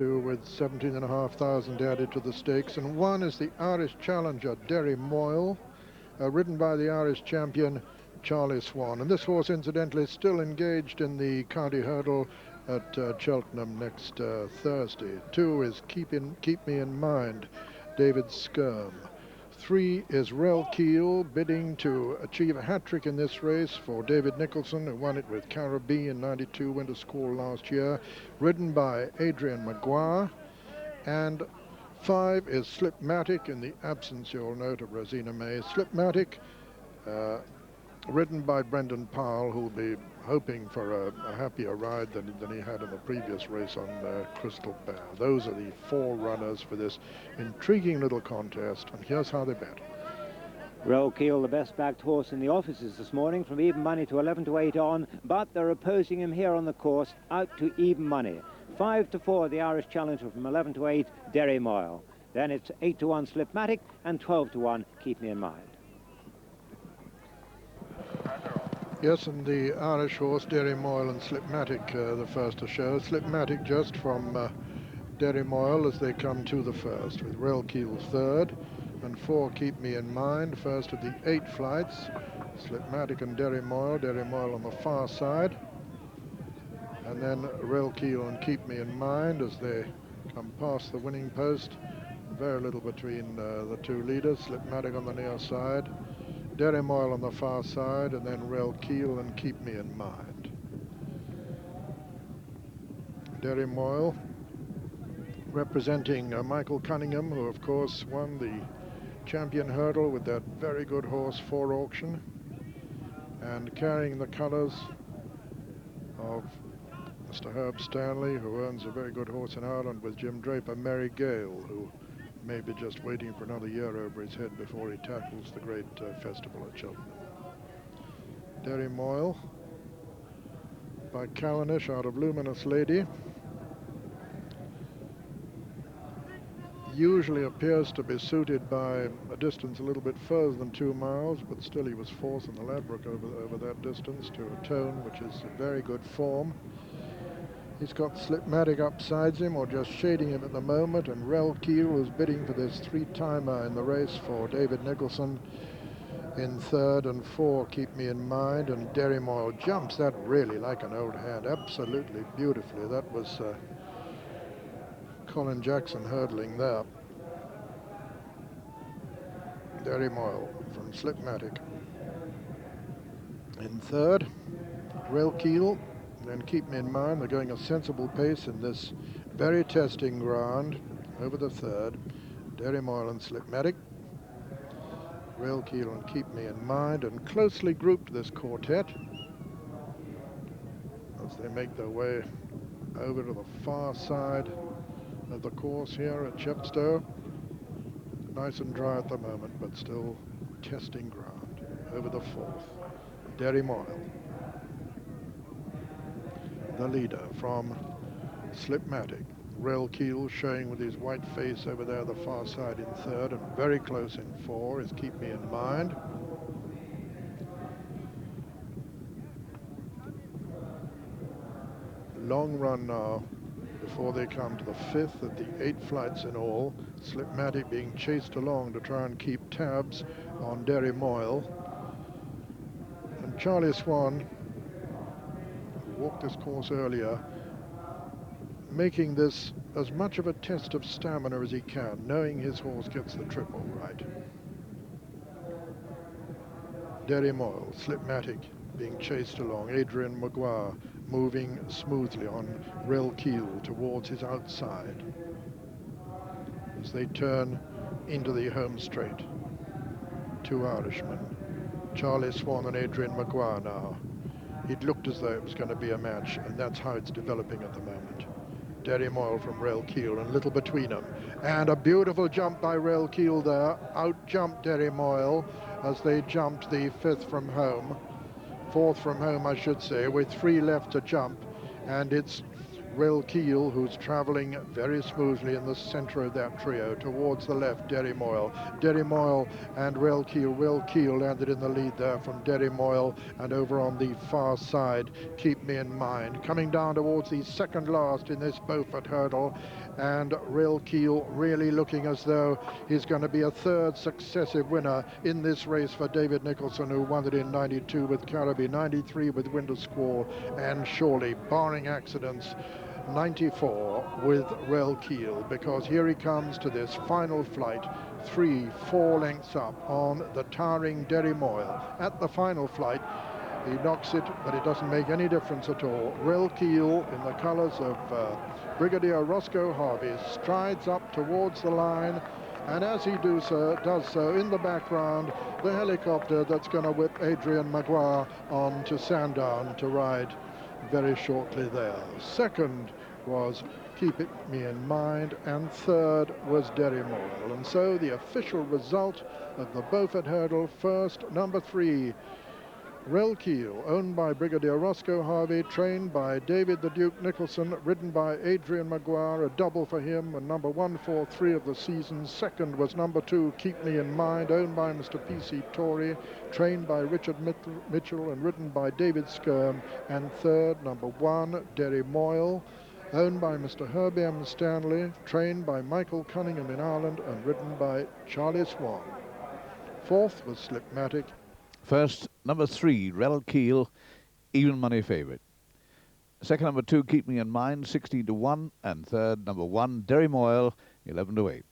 with 17,500 added to the stakes, and one is the Irish challenger Derry Moyle, ridden by the Irish champion Charlie Swan. And this horse, incidentally, is still engaged in the county hurdle at Cheltenham next Thursday. 2 is Keep Me in Mind, David Skirm. 3 is Relkeel, bidding to achieve a hat-trick in this race for David Nicholson, who won it with Caribbean in '92 Winter School last year, ridden by Adrain Maguire. And 5 is Slipmatic, in the absence, you'll note, of Rosina May. Slipmatic, ridden by Brendan Powell, who'll be hoping for a happier ride than he had in the previous race on Crystal Bear. Those are the 4 runners for this intriguing little contest, and here's how they bet. Relkeel, the best backed horse in the offices this morning, from even money to 11 to 8 on, but they're opposing him here on the course, out to even money. 5 to 4, the Irish challenger, from 11 to 8, Derry Moyle. Then it's 8 to 1, Slipmatic, and 12 to 1, Keep Me in Mind. Yes, and the Irish horse, Derry Moyle and Slipmatic, the first to show. Slipmatic just from Derry Moyle as they come to the first, with Relkeel third, and 4 Keep Me in Mind, first of the 8 flights. Slipmatic and Derry Moyle on the far side, and then Relkeel and Keep Me in Mind as they come past the winning post. Very little between the 2 leaders. Slipmatic on the near side, Derry Moyle on the far side, and then Relkeel and Keep Me in Mind. Derry Moyle representing Michael Cunningham, who of course won the champion hurdle with that very good horse For Auction, and carrying the colours of Mr. Herb Stanley, who owns a very good horse in Ireland with Jim Draper, Mary Gale, who may be just waiting for another year over his head before he tackles the great festival at Cheltenham. Derry Moyle by Callanish out of Luminous Lady. Usually appears to be suited by a distance a little bit further than 2 miles, but still he was 4th in the Ladbroke over that distance to a tone which is a very good form. He's got Slipmatic upsides him, or just shading him at the moment, and Relkeel, who's bidding for this 3-timer in the race for David Nicholson, in third, and 4 Keep Me in Mind. And Derry Moyle jumps that really like an old hand, absolutely beautifully. That was Colin Jackson hurdling there. Derry Moyle from Slipmatic in third. Relkeel, then Keep Me in Mind. They're going a sensible pace in this very testing ground over the third. Derry Moyle and Slipmatic, Relkeel and Keep Me in Mind, and closely grouped this quartet as they make their way over to the far side of the course here at Chepstow. Nice and dry at the moment, but still testing ground over the 4th. Derry Moyle, the leader from Slipmatic. Relkeel showing with his white face over there, the far side in third, and very close in 4 is Keep Me in Mind. Long run now before they come to the 5th of the 8 flights in all. Slipmatic being chased along to try and keep tabs on Derry Moyle. And Charlie Swan, who walked this course earlier, making this as much of a test of stamina as he can, knowing his horse gets the triple right. Derry Moyle, Slipmatic being chased along. Adrain Maguire moving smoothly on Relkeel towards his outside as they turn into the home straight. 2 Irishmen, Charlie Swan and Adrain Maguire now. It looked as though it was going to be a match, and that's how it's developing at the moment. Derry Moyle from Relkeel, and little between them. And a beautiful jump by Relkeel there. Out-jumped Derry Moyle as they jumped the 5th from home. 4th from home, I should say, with 3 left to jump. And it's Relkeel who's traveling very smoothly in the center of that trio. Towards the left, Derry Moyle. Derry Moyle and Relkeel. Relkeel landed in the lead there from Derry Moyle, and over on the far side, Keep Me in Mind. Coming down towards the second last in this Beaufort Hurdle and Relkeel really looking as though he's going to be a third successive winner in this race for David Nicholson, who won it in 92 with Caribou, 93 with Winter Squall, and surely, barring accidents, 94 with Relkeel, because here he comes to this final flight, 3-4 lengths up on the towering Derry Moyle. At the final flight, he knocks it, but it doesn't make any difference at all. Relkeel, in the colours of Brigadier Roscoe Harvey, strides up towards the line, and as he does so, in the background, the helicopter that's going to whip Adrain Maguire on to Sandown to ride very shortly there. Second was Keep It Me in Mind, and third was Derry Moyle. And so the official result of the Beaufort Hurdle: first, number 3, Relkeel, owned by Brigadier Roscoe Harvey, trained by David the Duke Nicholson, ridden by Adrain Maguire, a double for him, and number 143 of the season. Second was number 2, Keep Me in Mind, owned by Mr. P.C. Torrey, trained by Richard Mitchell and ridden by David Skirm. And third, number 1, Derry Moyle, owned by Mr. Herbie M. Stanley, trained by Michael Cunningham in Ireland and ridden by Charlie Swan. Fourth was Slipmatic. First, number 3, Relkeel, even money favourite. Second, number 2, Keep Me in Mind, 16 to 1. And third, number 1, Derry Moyle, 11 to 8.